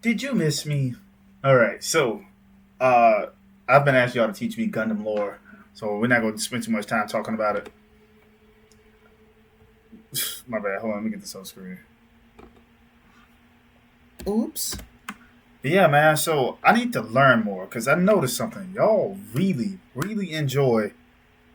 Did you miss me? All right, so uh, I've been asking y'all to teach me Gundam lore, so we're not going to spend too much time talking about it. My bad. Hold on, let me get this on screen. Oops. But yeah, man. So I need to learn more because I noticed something. Y'all really, really enjoy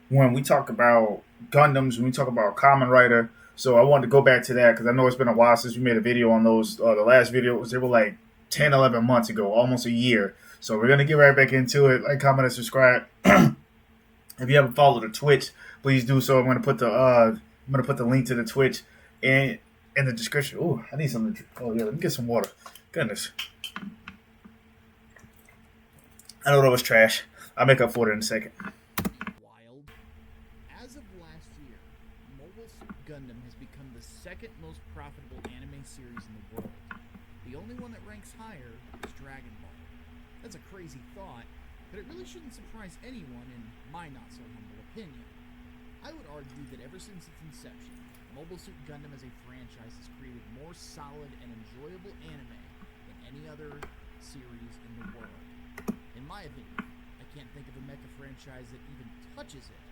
when we talk about Gundams, when we talk about Common Rider. So I wanted to go back to that because I know it's been a while since we made a video on those. The last video was they were like 10, 11 months ago, almost a year. So we're gonna get right back into it. Like, comment, and subscribe. If you haven't followed the Twitch, please do so. I'm gonna put the link to the Twitch in the description. Oh, I need something to drink. Oh yeah, let me get some water. Goodness, I know that was trash. I'll make up for it in a second. Wild. As of last year, Mobile Suit Gundam has become the second most profitable anime series in the world. The only one that ranks higher is Dragon Ball. That's a crazy thought, but it really shouldn't surprise anyone in my not-so-humble opinion. I would argue that ever since its inception, Mobile Suit Gundam as a franchise has created more solid and enjoyable anime than any other series in the world. In my opinion, I can't think of a mecha franchise that even touches it.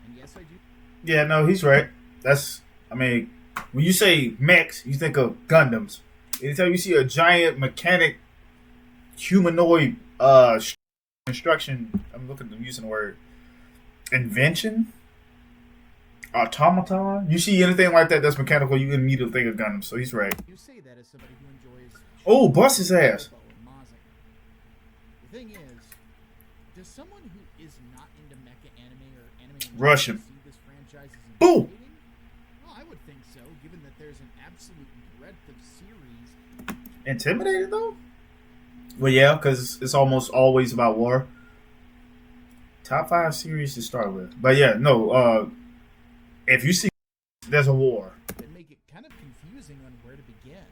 And yes, I do. Yeah, no, he's right. I mean, when you say mechs, you think of Gundams. Anytime you see a giant mechanic humanoid construction, I'm using the word invention, automaton. You see anything like that that's mechanical, you immediately think of Gundam. So he's right. You say that as somebody who enjoys Oh, bust his ass. The thing is, does someone who is not into mecha anime or anime in Rush general him. see this franchise as Boom. intimidating? Well, I would think so, given that there's an absolute breadth of series. Intimidated though? Well, yeah, because it's almost always about war. Top 5 series to start with, but yeah, no. If you see there's a war, That make it kind of confusing on where to begin.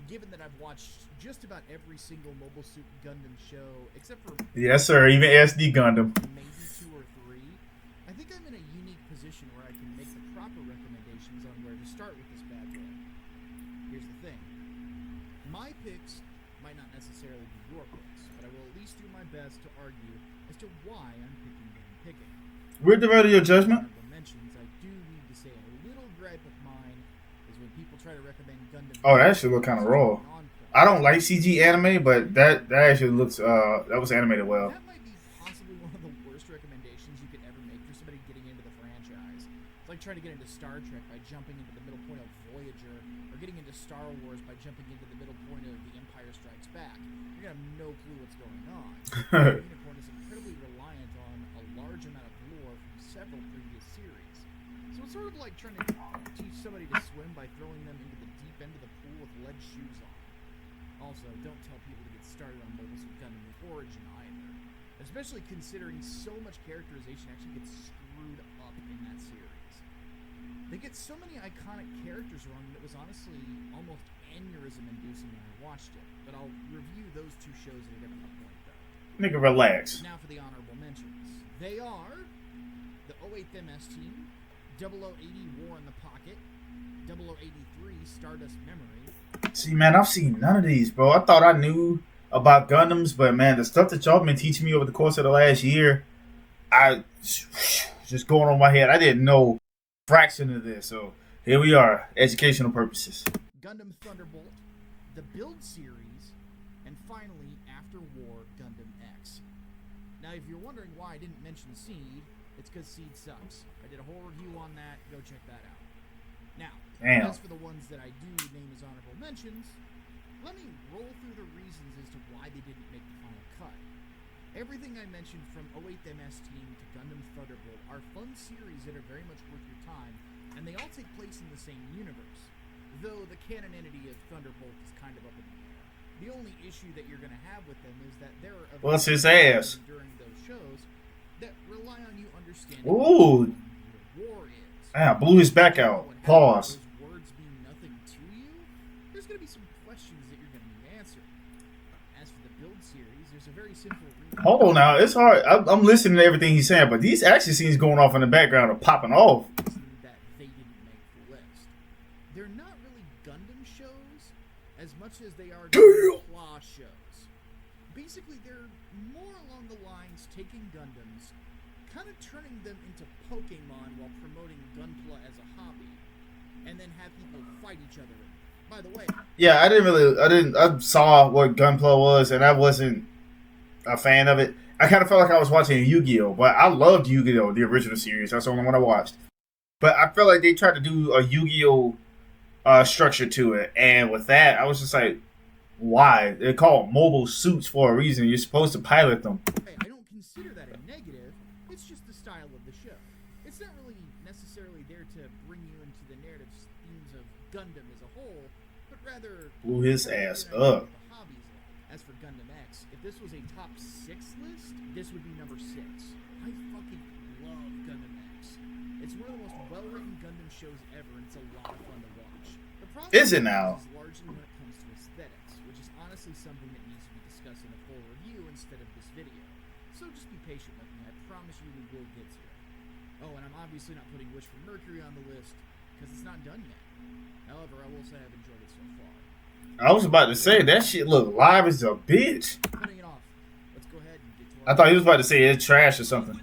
Given that I've watched just about every single Mobile Suit Gundam show, except for yes sir, even SD Gundam. maybe 2 or 3, I think I'm in a unique position where I can make the proper recommendations on where to start with this bad boy. Here's the thing. My picks might not necessarily be your picks, but I will at least do my best to argue as to why I'm picking what I'm picking. We're devoted to your judgment. Honorable mentions, I do need to say a little gripe of mine is when people try to recommend Gundam. Oh, that should look kind of raw. I don't like CG anime, but that actually looks that was animated well. That might be possibly one of the worst recommendations you could ever make for somebody getting into the franchise. It's like trying to get into Star Trek by jumping into the middle point of Voyager, or getting into Star Wars by jumping into the middle point of The Empire Strikes Back. You're gonna have no clue what's going on. Unicorn is incredibly reliant on a large amount of lore from several previous series. So it's sort of like trying to teach somebody to swim by throwing them into the deep end of the pool with lead shoes on. Also, don't tell people to get started on Mobile Suit Gundam The Origin either. Especially considering so much characterization actually gets screwed up in that series. They get so many iconic characters wrong that it was honestly almost aneurysm-inducing when I watched it. But I'll review those 2 shows at a different point, though. Nigga, relax. Now for the honorable mentions. They are the 08th MS Team, 0080 War in the Pocket, 0083 Stardust Memory. See, man, I've seen none of these, bro. I thought I knew about Gundams, but man, the stuff that y'all been teaching me over the course of the last year, I just going on my head. I didn't know a fraction of this, so here we are, educational purposes. Gundam Thunderbolt, the Build Series, and finally, After War Gundam X. Now, if you're wondering why I didn't mention Seed, it's because Seed sucks. I did a whole review on that. Go check that out. Now, Damn. as for the ones that I do name as honorable mentions, let me roll through the reasons as to why they didn't make the final cut. Everything I mentioned from 08th MS Team to Gundam Thunderbolt are fun series that are very much worth your time, and they all take place in the same universe, though the canonity of Thunderbolt is kind of up in the air. The only issue that you're going to have with them is that there are What's his ass? during those shows that rely on you understanding Ooh. what war is. Ah, blew his back out. Pause. Those words mean nothing to you. There's going to be some questions that you're going to need answered. As for the Build series, there's a very simple reason. Hold on now, it's hard. I'm listening to everything he's saying, but these action scenes going off in the background are popping off. That they didn't make the list. They're not really Gundam shows, as much as they are Damn. claw shows. Basically, they're more along the lines taking Gundams, kind of turning them into Pokemon while promoting Gunpla as a hobby, and then have people fight each other. By the way, Yeah, I saw what Gunpla was, and I wasn't a fan of it. I kind of felt like I was watching Yu-Gi-Oh, but I loved Yu-Gi-Oh, the original series. That's the only one I watched. But I felt like they tried to do a Yu-Gi-Oh structure to it, and with that, I was just like, why? They're called mobile suits for a reason. You're supposed to pilot them. hey, I don't consider that a negative. It's just the style of the show. It's not really necessarily there to bring you into the narrative themes of Gundam as a whole, but rather Blew his ass what up. the hobbies like. As for Gundam X, if this was a top 6 list, this would be number 6. I fucking love Gundam X. It's one of the most well-written Gundam shows ever, and it's a lot of fun to watch. The problem Is it now? is largely when it comes to aesthetics, which is honestly something that needs to be discussed in a full review instead of this video. So just be patient with me. I promise you we will get to it. Oh, and I'm obviously not putting Wish for Mercury on the list because it's not done yet. However, I will say I've enjoyed it so far. I was about to say that shit look live as a bitch. Cutting it off. Let's go ahead and get to I our thought he was about to say it's trash or something.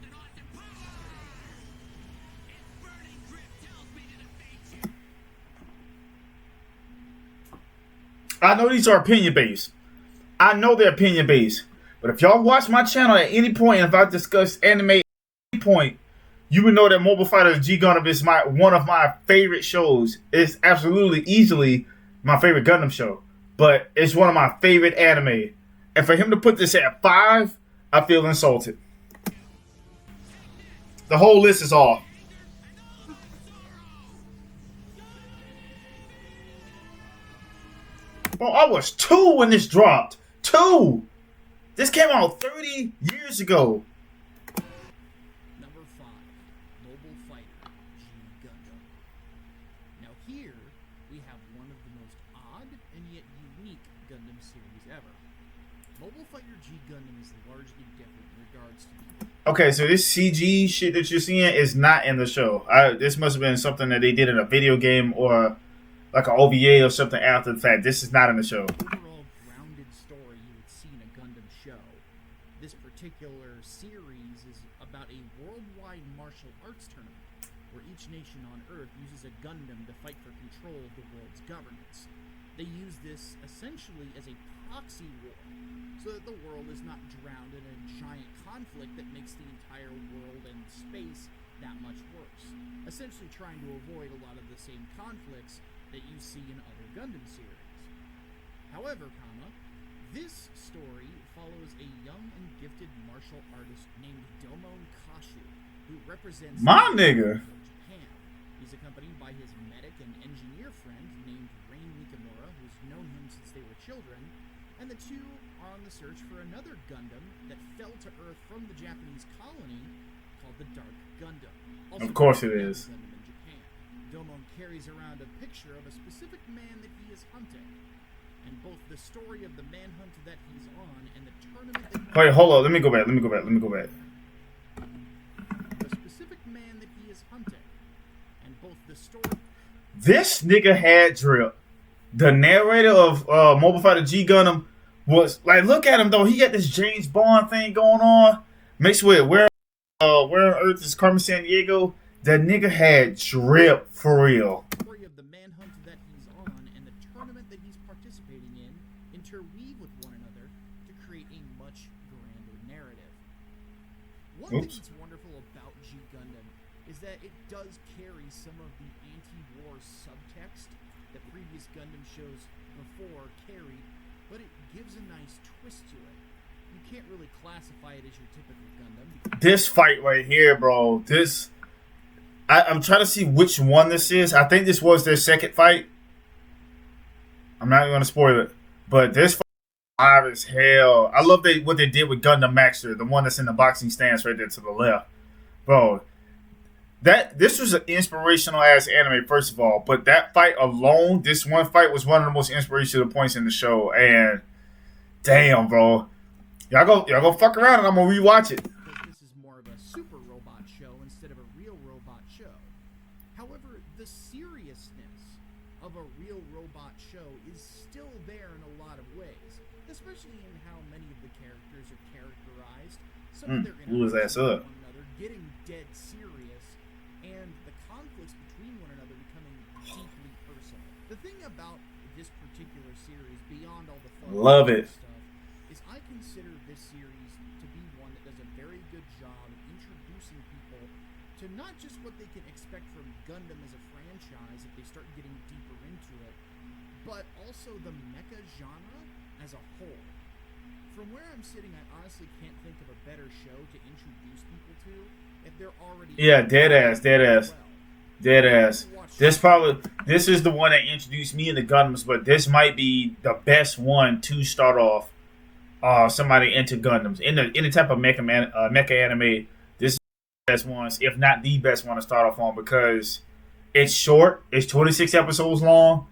I know these are opinion based. I know they're opinion based. But if y'all watch my channel at any point, and if I discuss anime at any point, you would know that Mobile Fighter G Gundam is one of my favorite shows. It's absolutely easily my favorite Gundam show. But it's one of my favorite anime. And for him to put this at 5, I feel insulted. The whole list is off. Bro, I was 2 when this dropped. 2! This came out 30 years ago. Number 5, Mobile Fighter G Gundam. Now here, we have one of the most odd and yet unique Gundam series ever. Mobile Fighter G Gundam is largely different in regards to the... Okay, so this CG shit that you're seeing is not in the show. This must have been something that they did in a video game or like an OVA or something after the fact. This is not in the show. overall grounded story you would see in a Gundam show. This particular series is about a worldwide martial arts tournament where each nation on Earth uses a Gundam to fight for control of the world's governance. They use this essentially as a proxy war, so that the world is not drowned in a giant conflict that makes the entire world and space that much worse. Essentially trying to avoid a lot of the same conflicts that you see in other Gundam series. However, this story follows a young and gifted martial artist named Domon Kashu, who represents My nigga. Japan. He's accompanied by his medic and engineer friend named Rain Nikamura, who's known him since they were children, and the two are on the search for another Gundam that fell to Earth from the Japanese colony called the Dark Gundam. Also Of course called it the is. Gundam in Japan. Domon carries around a picture of a specific man that he is hunting, and both the story of the manhunt that he's on and the tournament that Wait, hold on. Let me go back. the specific man that he is hunting, and both the story This nigga had drip. The narrator of Mobile Fighter G Gundam was like, look at him though. He got this James Bond thing going on, mixed with where on Earth is Carmen San Diego. That nigga had drip for real. story of the manhunt that he's on and the tournament that he's participating in interweave with one another to create a much grander narrative. One thing Oops. that's wonderful about G Gundam is that it does carry some of the anti-war subtext that previous Gundam shows before carried, but it gives a nice twist to it. You can't really classify it as your typical Gundam. This fight right here, bro. I'm trying to see which one this is. I think this was their second fight. I'm not going to spoil it, but this fight is live as hell. I love what they did with Gundam Maxter, the one that's in the boxing stance right there to the left, bro. This was an inspirational ass anime, first of all, but that fight alone, this one fight was one of the most inspirational points in the show. And damn, bro, y'all go fuck around and I'm gonna rewatch it. Because this is more of a super robot show instead of a real robot show. However, the seriousness of a real robot show is still there in a lot of ways, especially in how many of the characters are characterized, some of their blew his ass interactions with up. one another getting dead serious, and the conflicts between one another becoming deeply personal. The thing about this particular series, beyond all the fun Love it. stuff, is I consider this series to be one that does a very good job of introducing people to not just what they can expect from Gundam as a franchise if they start getting deeper into it, but also the mecha genre as a whole. From where I'm sitting, I honestly can't think of a better show to introduce people to if they're already Dead ass. well. This is the one that introduced me into Gundams, but this might be the best one to start off somebody into Gundams. In the type of mecha anime, this is the best ones, if not the best one to start off on, because it's short. It's 26 episodes long.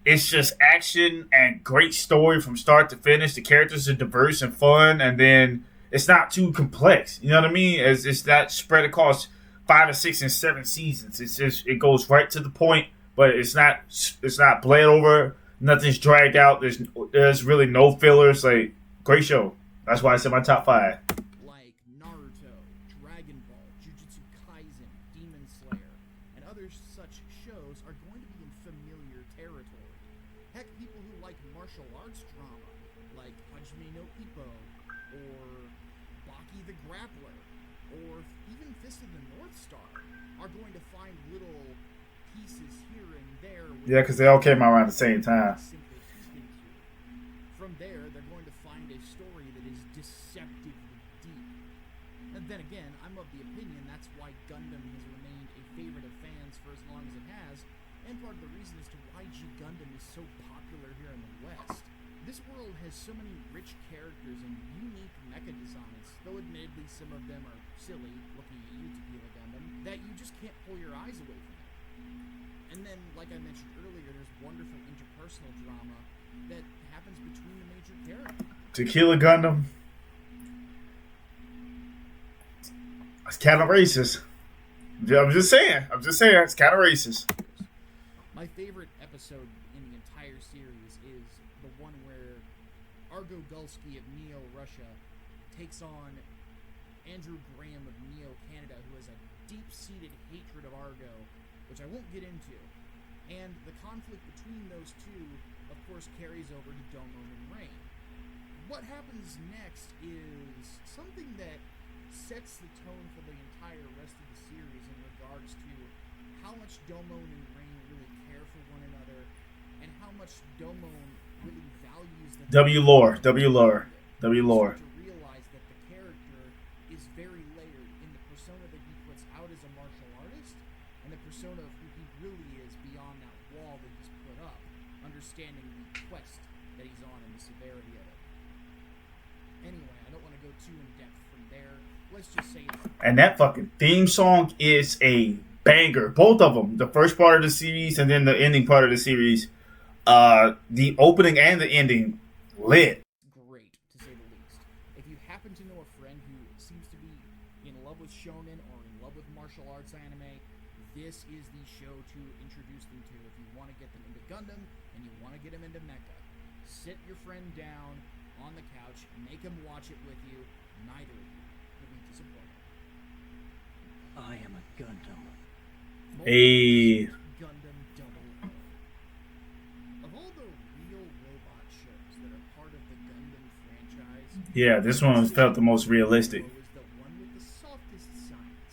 It's just action and great story from start to finish. The characters are diverse and fun, and then it's not too complex. You know what I mean? It's not spread across 5 or 6 and 7 seasons. It's just, it goes right to the point, but it's not bled over. Nothing's dragged out. There's really no fillers. Like, great show. That's why I said my top 5. Like Naruto, Dragon Ball, Jujutsu Kaisen, Demon Slayer, and other such shows are going to be in familiar territory. Heck, people who like martial arts drama, like Hajime no Ippo, or Baki the Grappler, or even Fist of the North Star, are going to find little pieces here and there. Yeah, because they all came out around the same time. From there, they're going to find a story that is deceptively deep. And then again, I'm of the opinion that's why Gundam has remained a favorite of fans for as long as it has, and part of the reason as to why G Gundam is so popular here in the West. This world has so many rich characters and unique mecha designs, though admittedly some of them are silly, looking at you, Tequila Gundam, that you just can't pull your eyes away from it. And then, like I mentioned earlier, there's wonderful interpersonal drama that happens between the major characters. Tequila Gundam. It's kind of racist. I'm just saying. It's kind of racist. My favorite episode in the entire series is the one where Argo Gulski of Neo Russia takes on Andrew Graham of Neo Canada, who has a deep-seated hatred of Argo, which I won't get into. And the conflict between those two, of course, carries over to Domon and Rain. What happens next is something that sets the tone for the entire rest of the series in regards to how much Domon and Rain really care for one another, and how much Domon really values the W-Lore. You start to realize that the character is very layered in the persona that he puts out as a martial artist, and the persona of who he really is beyond that wall that he's put up, understanding the quest that he's on and the severity of it. Anyway, I don't want to go too in depth from there. Let's just say it's... And that fucking theme song is a banger. Both of them. The first part of the series and then the ending part of the series. The opening and the ending, lit. Great, to say the least. If you happen to know a friend who seems to be in love with shonen or in love with martial arts anime, this is the show to introduce them to if you want to get them into Gundam and you want to get them into mecha. Sit your friend down on the couch, make him watch it with you. Neither of you will be disappointed. I am a Gundam. Hey. Gundam Double O. Of all the real robot shows that are part of the Gundam franchise, Yeah, this one felt the most realistic. is the one with the softest science.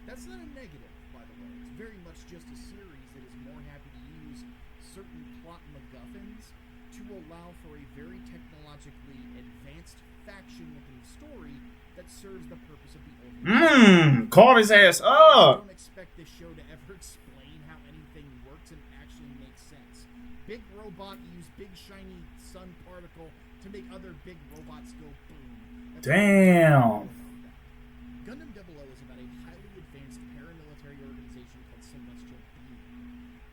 That's not a negative, by the way. It's very much just a series that is more happy to use certain plot MacGuffins to allow for a very technologically advanced faction-looking story that serves the purpose of the overall. Called his ass up. Don't expect this show to ever explain how anything works and actually makes sense. Big robot use big shiny sun particle to make other big robots go boom. That's Damn. Gundam 00 is about a highly advanced paramilitary organization called Celestial Being.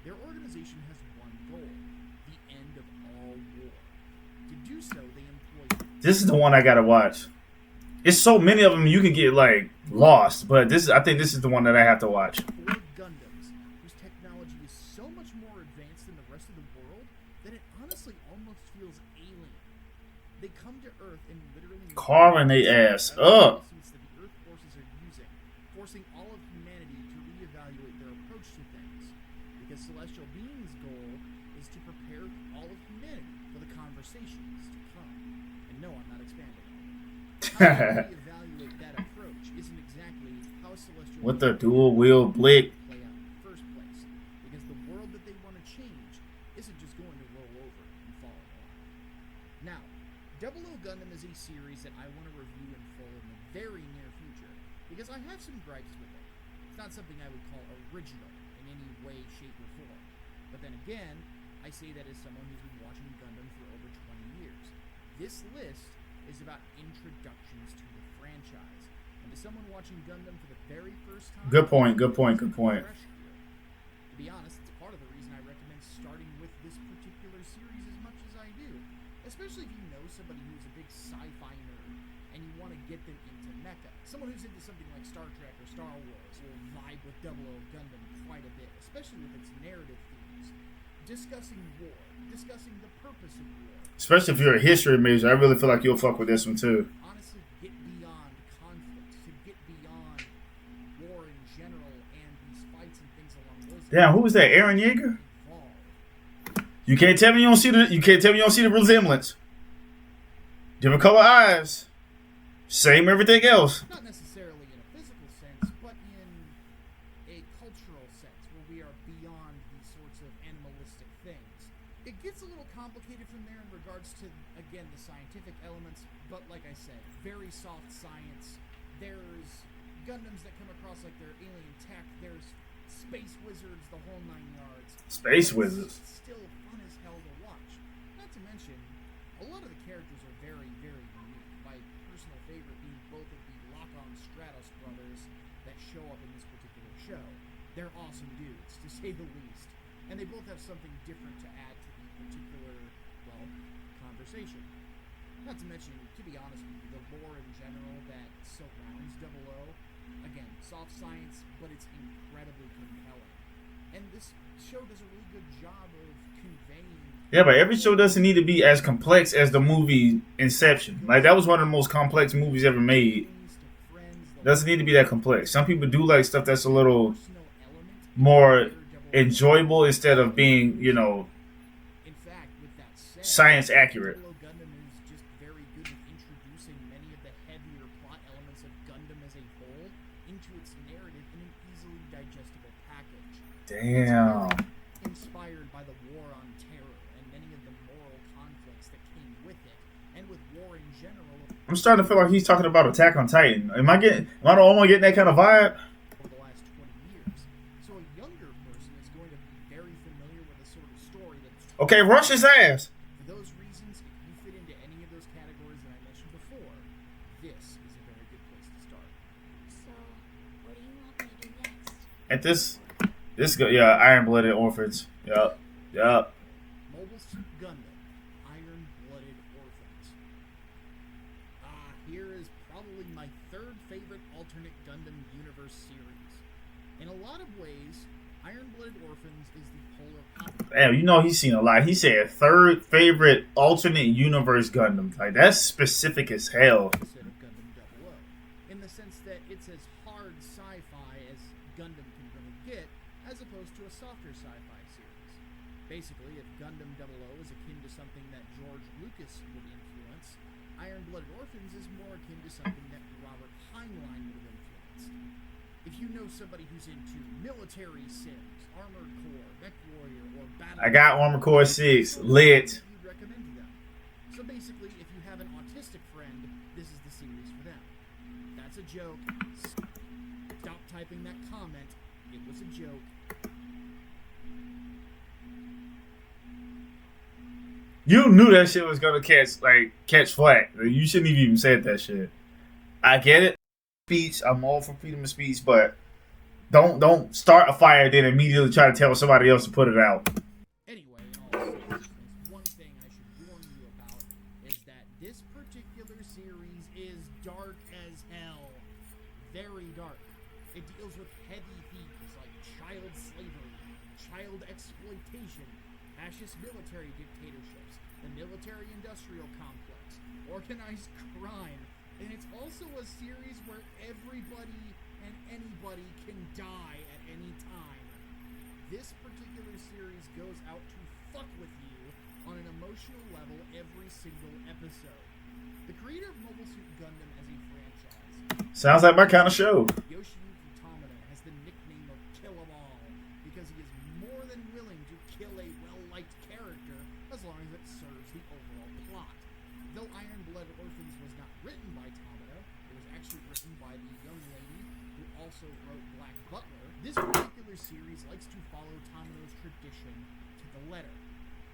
Their organization has one goal: the end of all war. To do so, they employ This is the one I gotta watch. It's so many of them you can get like lost, but I think this is the one that I have to watch. 4 Gundams whose technology is so much more advanced than the the rest of the world, then it honestly almost feels alien. They come to Earth and literally carving their ass up. that the Earth forces are using, forcing all of humanity to reevaluate their approach to things. Because Celestial Being's goal is to prepare all of humanity for the conversations to come. And no, I'm not expanding. How to reevaluate that approach isn't exactly how Celestial With the dual wheel blick. play out in the first place. Because the world that they want to change isn't just going to roll over and fall in line. Now, Double O Gundam is a series that I want to review in full in the very near future, because I have some gripes with it. It's not something I would call original in any way, shape, or form. But then again, I say that as someone who's been watching Gundam for over 20 years. This list is about introductions to the franchise. And to someone watching Gundam for the very first time... Good point, good point, good point. To be honest, it's part of the reason I recommend starting with this particular series as much as I do. Especially if you know somebody who's a big sci-fi nerd and you want to get them into mecha. Someone who's into something like Star Trek or Star Wars will vibe with Double O Gundam quite a bit, especially with its narrative themes. Discussing war, discussing the purpose of war. Especially if you're a history major, I really feel like you'll fuck with this one too. Honestly, get beyond conflict, to get beyond war in general and these fights and things along those lines. Damn, who was that? Aaron Yeager? You can't tell me you don't see the resemblance. Different color eyes. Same everything else. Not necessarily in a physical sense, but in a cultural sense, where we are beyond these sorts of animalistic things. It gets a little complicated from there in regards to, again, the scientific elements, but like I said, very soft science. There's Gundams that come across like they're alien tech. There's space wizards, the whole 9 yards. Space wizards. It's still fun as hell to watch. Not to mention, a lot of the characters are very, very unique. My personal favorite being both of the Lock-On Stratos brothers that show up in this particular show. They're awesome dudes, to say the least. And they both have something different to add to the particular, well, conversation. Not to mention, to be honest with you, the lore in general that surrounds Double O. Again, soft science, but it's incredibly compelling. And this show does a really good job of conveying... Yeah, but every show doesn't need to be as complex as the movie Inception. Like, that was one of the most complex movies ever made. Doesn't need to be that complex. Some people do like stuff that's a little more enjoyable instead of being, you know, In fact, with that said, science accurate. Double O Gundam is just very good at introducing many of the heavier plot elements of Gundam as a whole into its narrative in an easily digestible package. Damn. Inspired by the War on Terror and many of the moral conflicts that came with it, and with war in general I'm starting to feel like he's talking about Attack on Titan. Am I the only one getting that kind of vibe? over the last 20 years. So a younger person is going to be very familiar with a sort of story that's... Okay, rush his ass. For those reasons, if you fit into any of those categories that I mentioned before, this is a very good place to start. So, what do you want me to do next? At yeah, Iron-Blooded Orphans. Yup. Mobile Suit Gundam, Iron-Blooded Orphans. Here is probably my third favorite alternate Gundam universe series. In a lot of ways, Iron-Blooded Orphans is the polar opposite Damn, you know he's seen a lot. He said third favorite alternate universe Gundam. Like, that's specific as hell. of Gundam 00, in the sense that it's as hard sci-fi as Gundam can really get, as opposed to a softer sci-fi series. Basically, if Gundam 00 is akin to something that George Lucas would influence, Iron-Blooded Orphans is more akin to something that Robert Heinlein would have influenced. If you know somebody who's into military sims, Armored Core, Mech Warrior, or Battle... I got Armored Core 6. Lit. You'd recommend to them. So basically, if you have an autistic friend, this is the series for them. That's a joke. Stop typing that comment. It was a joke. You knew that shit was gonna catch flack. You shouldn't have even said that shit. I get it. Speech. I'm all for freedom of speech, but don't start a fire then immediately try to tell somebody else to put it out. Anyway, in all seriousness, one thing I should warn you about is that this particular series is dark as hell. Very dark. It deals with heavy themes like child slavery, child exploitation, fascist military dictatorships, the military-industrial complex, organized crime, and it's also a series where everybody and anybody can die at any time. This particular series goes out to fuck with you on an emotional level every single episode. The creator of Mobile Suit Gundam as a franchise, Sounds like my kind of show. Yoshiyuki Tomino, has the nickname of Kill 'Em All because he is more than willing to kill a well-liked character as long as it serves the overall plot. Though Iron Blood Orphans was not written by Tomino, it was actually written by the young lady who also wrote Black Butler. This particular series likes to follow Tomino's tradition to the letter.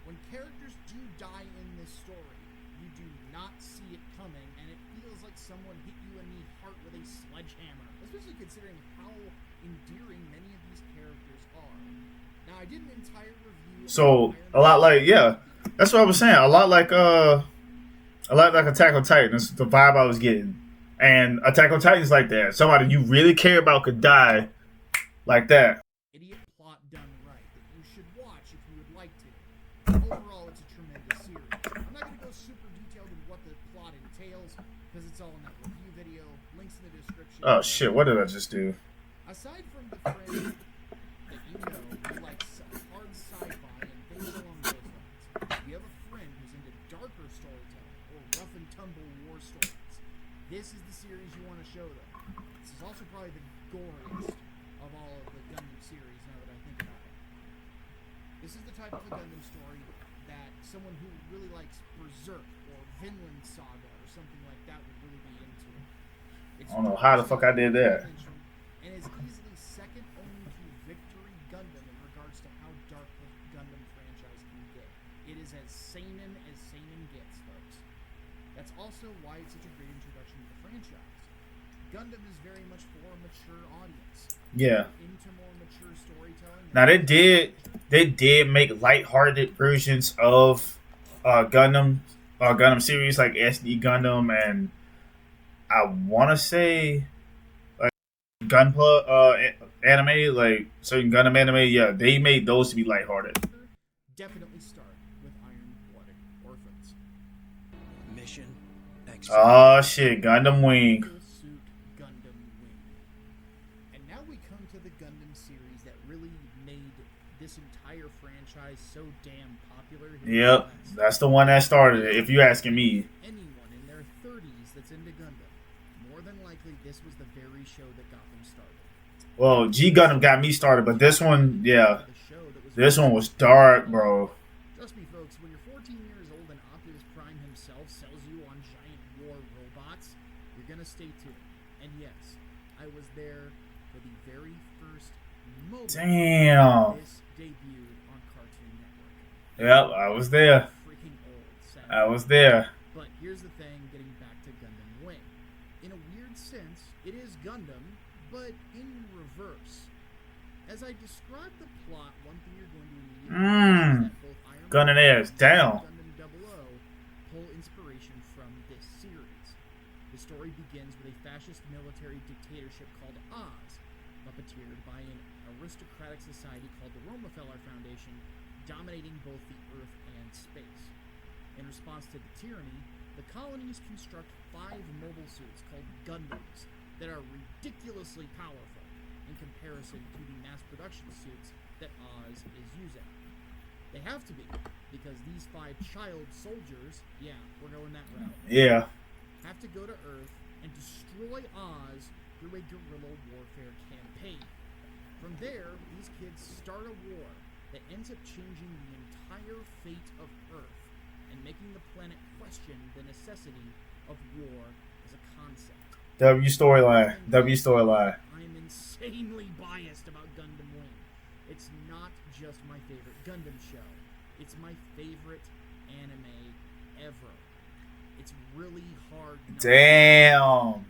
When characters do die in this story, you do not see it coming, and it feels like someone hit you in the heart with a sledgehammer, especially considering how endearing many of these characters are. Now, I did an entire review. So a lot like, yeah, that's what I was saying. A lot like Attack on Titan. That's the vibe I was getting. And Attack on Titan's like that. Somebody you really care about could die like that. Idiot plot done right that you should watch if you would like to. Overall, it's a tremendous series. I'm not going to go super detailed in what the plot entails because it's all in that review video. Links in the description. Oh shit! What did I just do? Aside from the friend that you know who likes hard sci-fi and things along those lines, you have a friend who's into darker storytelling or rough and tumble war stories. This is the series you want to show them. This is also probably the goriest of all of the Gundam series now that I think about it. This is the type of a Gundam story that someone who really likes Berserk or Vinland Saga or something like that would really be into. It's I don't know how the fuck I did that. and is easily second only to Victory Gundam in regards to how dark the Gundam franchise can get. It is as seinen gets, folks. That's also why it's such a great introduction to the franchise. Gundam is very much for a mature audience. Yeah. Into more mature storytelling. Now they did make lighthearted versions of Gundam series like SD Gundam and I want to say like Gunpla anime, like certain Gundam anime. Yeah, they made those to be lighthearted. Definitely start with Iron-Blooded Orphans. Mission Oh shit, Gundam Wing. Mobile Suit Gundam Wing. And now we come to the Gundam series that really made this entire franchise so damn popular. here in the Yep, West. that's the one that started it. If you asking me. Anyone in their 30s that's into Gundam, more than likely this was the very show that got them started. Well, G Gundam got me started, but this one, yeah, The show that was this one was dark, bro. Trust me, folks, when you're 14 years old and Optimus Prime himself sells you on giant war robots, you're gonna stay tuned. And yes, I was there for the very first moment Damn. this debuted on Cartoon Network. Yep, I was there. Freaking old, sadly. I was there. But here's the thing, getting back to Gundam Wing. In a weird sense, it is Gundam, but in reverse. As I describe the plot, one thing you're going to immediately notice is that both Iron Gunning Man ass down. and Gundam 00 pull inspiration from this series. The story begins with a fascist military dictatorship called Oz, puppeteered by an aristocratic society called the Rockefeller Foundation, dominating both the Earth and space. In response to the tyranny, the colonies construct 5 mobile suits called Gundams that are ridiculously powerful in comparison to the mass production suits that Oz is using. They have to be, because these 5 child soldiers, yeah, we're going that route, Yeah. have to go to Earth and destroy Oz through a guerrilla warfare campaign. From there, these kids start a war that ends up changing the entire fate of Earth and making the planet question the necessity of war as a concept. W storyline. W storyline. I'm insanely biased about Gundam Wing. It's not just my favorite Gundam show. It's my favorite anime ever. It's really hard not to. Damn.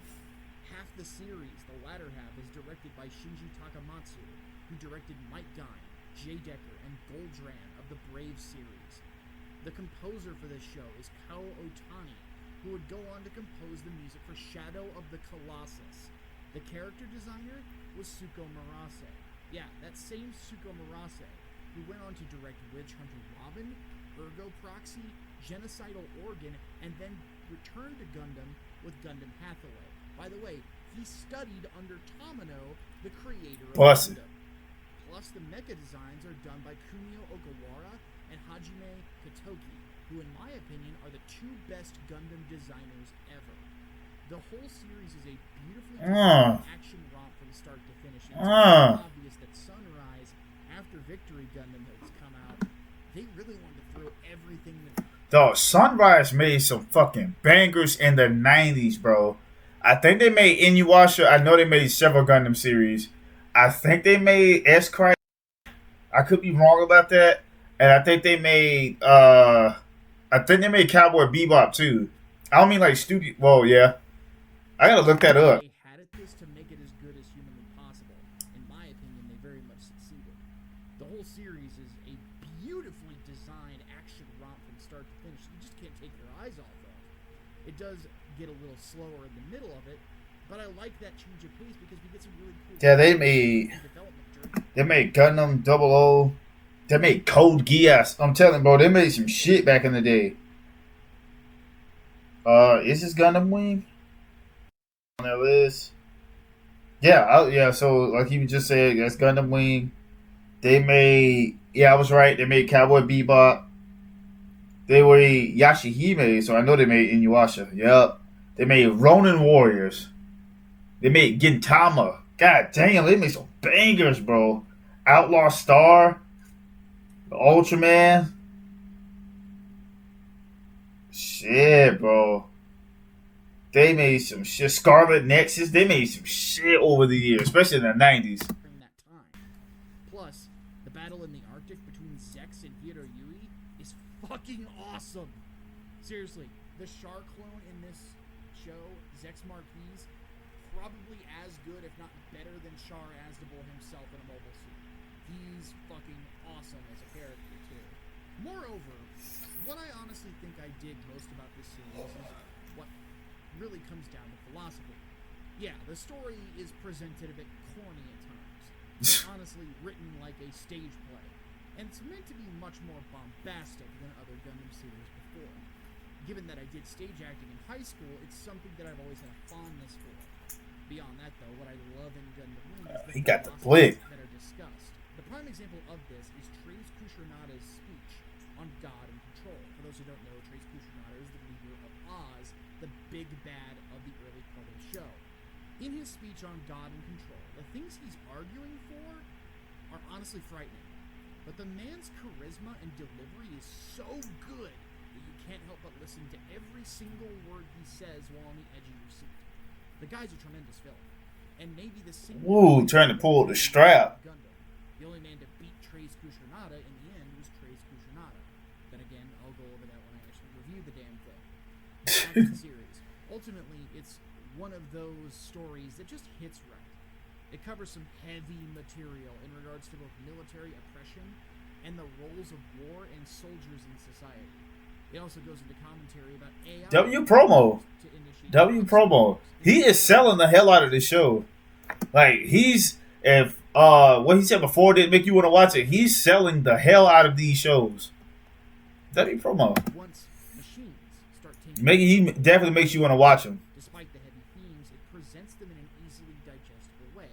Half the series, the latter half, is directed by Shinji Takamatsu, who directed Might Guy, J. Decker, and Goldran of the Brave series. The composer for this show is Kao Otani, who would go on to compose the music for Shadow of the Colossus. The character designer was Suko Murase. Yeah, that same Suko Murase, who went on to direct Witch Hunter Robin, Ergo Proxy, Genocidal Organ, and then returned to Gundam with Gundam Hathaway. By the way, he studied under Tamino, the creator of Pussy. Gundam. Plus, the mecha designs are done by Kunio Okawara and Hajime Katoki, who, in my opinion, are the two best Gundam designers ever. The whole series is a beautifully designed action romp from start to finish. It's obvious that Sunrise, after Victory Gundam has come out, they really wanted to throw everything that... Dog, Sunrise made some fucking bangers in the 90s, bro. I think they made Inuyasha. I know they made several Gundam series. I think they made S-Cry. I could be wrong about that. And I think they made Cowboy Bebop too. I don't mean like studio. Well, yeah. I gotta look that up. They had at this to make it as good as humanly possible. In my opinion, they very much succeeded. The whole series is a beautifully designed action romp from start to finish. You just can't take your eyes off of. It does get a little slower in the middle of it, but I like that change of pace because we get some really cool... Yeah, they made development Gundam 00. They made Code Geass. I'm telling you, bro, they made some shit back in the day. Is this Gundam Wing on their list? Yeah, so like he just said, that's Gundam Wing. They made, I was right. They made Cowboy Bebop. They were Yashihime, so I know they made Inuyasha. Yep. They made Ronin Warriors. They made Gintama. God damn, they made some bangers, bro. Outlaw Star. Ultraman. Shit, bro. They made some shit. Scarlet Nexus. They made some shit over the years, especially in the 90s. during that time. Plus, the battle in the Arctic between Zex and Hiro Yui is fucking awesome. Seriously, the Char clone in this show, Zex Marquise, probably as good, if not better, than Char Aznavour himself in a mobile suit. He's fucking awesome as a character, too. Moreover, what I honestly think I dig most about this series is what really comes down to philosophy. Yeah, the story is presented a bit corny at times. It's honestly written like a stage play. And it's meant to be much more bombastic than other Gundam series before. Given that I did stage acting in high school, it's something that I've always had a fondness for. Beyond that, though, what I love in Gundam Wing is the He got the philosophies blick. that are discussed. The prime example of this is Trhe Kushirnada's speech on God and Control. For those who don't know, Trhe Kushirnada is the leader of Oz, the big bad of the early part of the show. In his speech on God and Control, the things he's arguing for are honestly frightening. But the man's charisma and delivery is so good that you can't help but listen to every single word he says while on the edge of your seat. The guy's a tremendous villain, and maybe the single... Ooh, trying to pull the strap. Gundam. The only man to beat Trhe Kushirnada in the end was Trhe Kushirnada. Then again, I'll go over that when I actually review the damn thing. Back to the series. Ultimately, it's one of those stories that just hits right. It covers some heavy material in regards to both military oppression and the roles of war and soldiers in society. It also goes into commentary about AI. W promo. He is selling the hell out of this show. Like if what he said before didn't make you want to watch it, he's selling the hell out of these shows. W promo. Once machines start taking He definitely makes you want to watch him. despite the heavy themes, it presents them in an easily digestible way,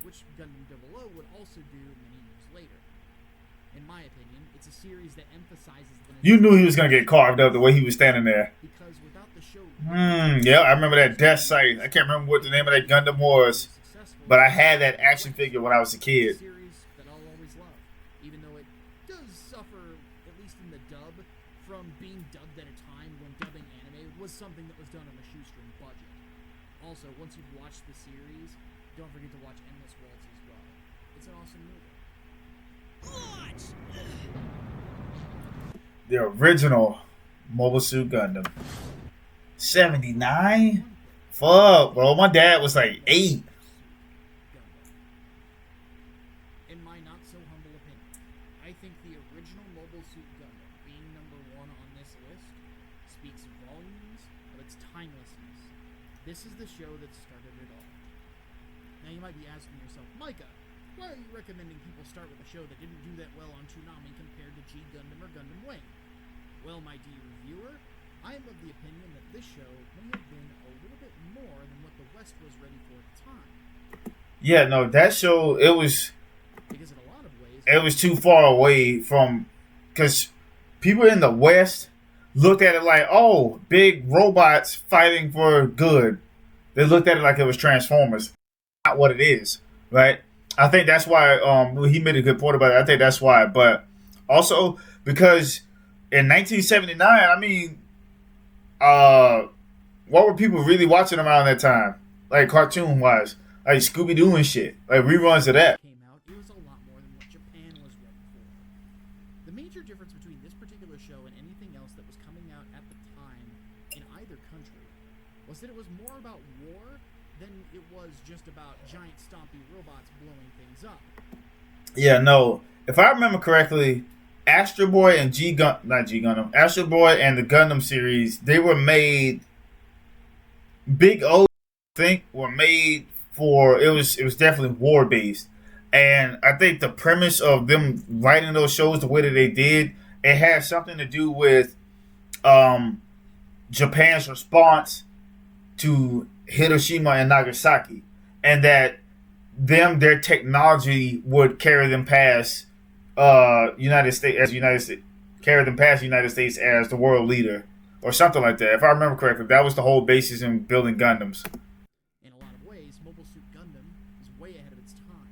which Gundam 00 would also do many years later. In my opinion, it's a series that emphasizes the You knew he was gonna get carved up the way he was standing there. because without the show Yeah, I remember that death sight. I can't remember what the name of that Gundam was, successful, but I had that action figure when I was a it's kid. a series that I'll always love, even though it does suffer, at least in the dub, from being dubbed at a time when dubbing anime was something that was done on a shoestring budget. Also, once you've watched the series, don't forget to watch Endless Waltz as well. It's an awesome movie. The original Mobile Suit Gundam. 79? Fuck, bro. My dad was like 8. In my not so humble opinion, I think the original Mobile Suit Gundam being number 1 on this list speaks volumes of its timelessness. This is the show that started it all. Now you might be asking yourself, Micah, Why are you recommending people start with a show that didn't do that well on Toonami compared to G Gundam or Gundam Wing? Well, my dear reviewer, I am of the opinion that this show may have been a little bit more than what the West was ready for at the time. Yeah, no, that show, Because in a lot of ways, it was too far away from, because people in the West looked at it like, oh, big robots fighting for good. They looked at it like it was Transformers. Not what it is, right? I think that's why he made a good point about it. I think that's why. But also because in 1979, I mean, what were people really watching around that time? Like cartoon wise, like Scooby Doo and shit, like reruns of that. came out, it was a lot more than what Japan was ready for. The major difference between this particular show and anything else that was coming out at the time in either country was that it was more about war than it was just about giant stompy robots blowing things up. Yeah, no. If I remember correctly, Astro Boy and Astro Boy and the Gundam series, they were made. Big O, I think, were made for it was definitely war based, and I think the premise of them writing those shows the way that they did, it had something to do with Japan's response to Hiroshima and Nagasaki, and that their technology would carry them past United States carry them past United States as the world leader or something like that. If I remember correctly, that was the whole basis in building Gundams. In a lot of ways, Mobile Suit Gundam is way ahead of its time.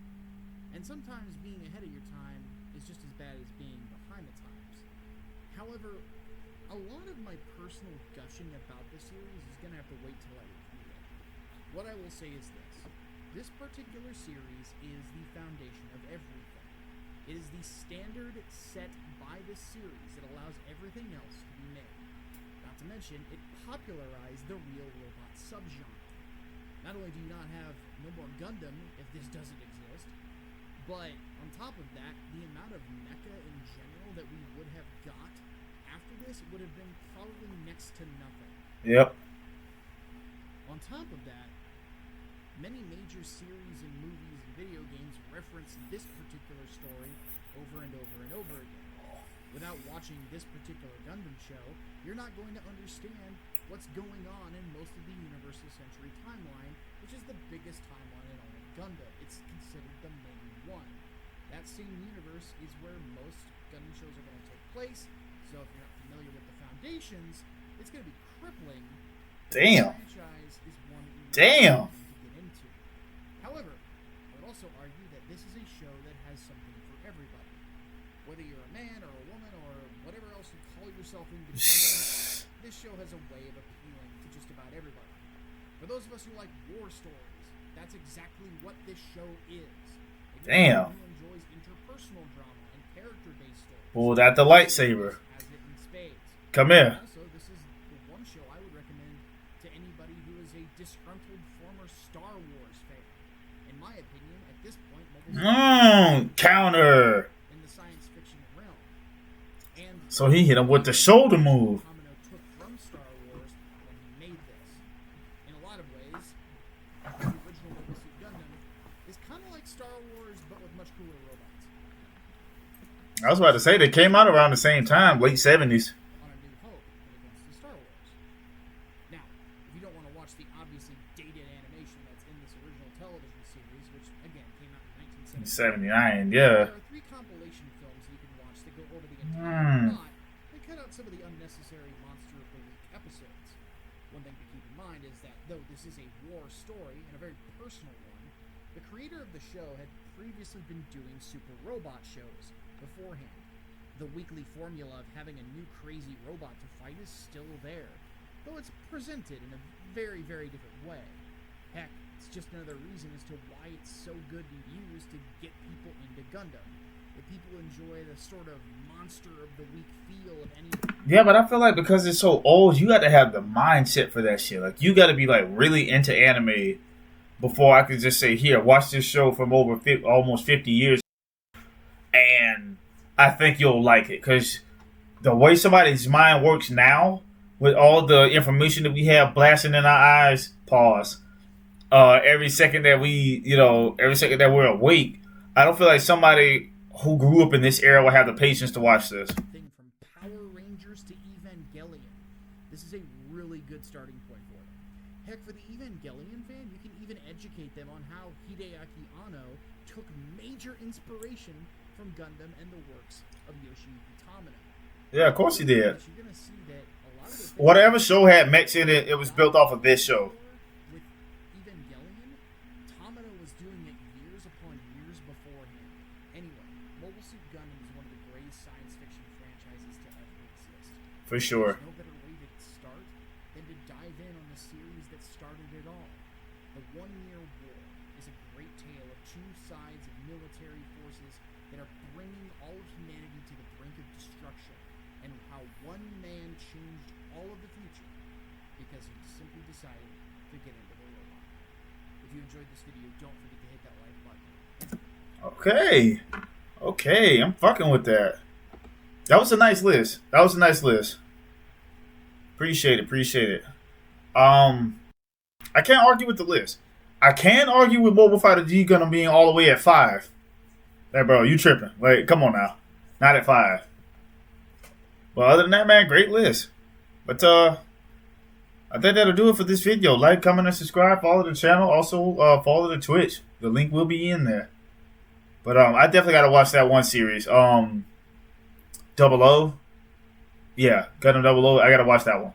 And sometimes being ahead of your time is just as bad as being behind the times. However, a lot of my personal gushing about the series is going to have to wait till I review it. What I will say is this. This particular series is the foundation of everything. It is the standard set by the series that allows everything else to be made. Not to mention, it popularized the real robot subgenre. Not only do you not have no more Gundam if this doesn't exist, but on top of that, the amount of mecha in general that we would have got after this would have been probably next to nothing. Yep. On top of that, many major series and movies and video games reference this particular story over and over and over again. Without watching this particular Gundam show, you're not going to understand what's going on in most of the Universal Century timeline, which is the biggest timeline in all of Gundam. It's considered the main one. That same universe is where most Gundam shows are going to take place, so if you're not familiar with the foundations, it's going to be crippling. Damn. The franchise is one that you Damn. need to get into. However, I would also argue that this is a show that has something for everybody. Whether you're a man or a woman or whatever else you call yourself in between, this show has a way of appealing to just about everybody. For those of us who like war stories, that's exactly what this show is. If you're Damn. someone who enjoys interpersonal drama and character-based stories, Pulled out the lightsaber. has it in spades. Come here. Also, this is the one show I would recommend to anybody who is a disgruntled former Star Wars fan. In my opinion, at this point, Counter. in the science fiction realm. And So he hit him with the shoulder move. Kamino took from Star Wars when he made this. In a lot of ways, the original Mobile Suit Gundam is kind of like Star Wars, but with much cooler robots. I was about to say they came out around the same time, late 70s. On A New Hope when it comes to Star Wars. Now, if you don't want to watch the obviously dated animation that's in this original television series, which again came out in 1979, 79, yeah. there are 3 compilation films you can watch that go over the entire plot. They cut out some of the unnecessary Monster of the Week episodes. One thing to keep in mind is that though this is a war story and a very personal one, the creator of the show had previously been doing super robot shows beforehand. The weekly formula of having a new crazy robot to fight is still there, though it's presented in a very, very different way. Heck, it's just another reason as to why it's so good to use to get people into Gundam. If people enjoy the sort of monster of the week feel of any... Yeah, but I feel like because it's so old, you got to have the mindset for that shit. Like, you got to be, like, really into anime before I could just say, here, watch this show from almost 50 years, and I think you'll like it. Because the way somebody's mind works now, with all the information that we have blasting in our eyes, pause, every second that we're awake, I don't feel like somebody who grew up in this era will have the patience to watch this. Thing from Power Rangers to Evangelion. This is a really good starting point for them. Heck, for the Evangelion fan, you can even educate them on how Hideaki Anno took major inspiration from Gundam and the works of Yoshiyuki Tomino. Yeah, of course he did. You're gonna see that a lot of the things Whatever show had mechs in it, it was built off of this show. with Evangelion, Tomino was doing it years upon years beforehand. Anyway, Mobile Suit Gundam is one of the greatest science fiction franchises to ever exist. For sure. There's no better way to start than to dive in on the series that started it all. The 1 Year War is a great tale of two sides of military forces that are bringing all of humanity to the brink of destruction, and how one man changed all of the future because he simply decided to get into the robot. If you enjoyed this video, don't forget to hit that like button. Okay. Okay, I'm fucking with that. That was a nice list. That was a nice list. Appreciate it. Appreciate it. I can't argue with the list. I can argue with Mobile Fighter G Gundam being all the way at 5. Hey, bro, you tripping. Like, come on now. Not at 5. But other than that, man, great list. But, I think that'll do it for this video. Like, comment, and subscribe. Follow the channel. Also, follow the Twitch. The link will be in there. But, I definitely got to watch that one series. Double O. Yeah, Gundam Double O. I got to watch that one.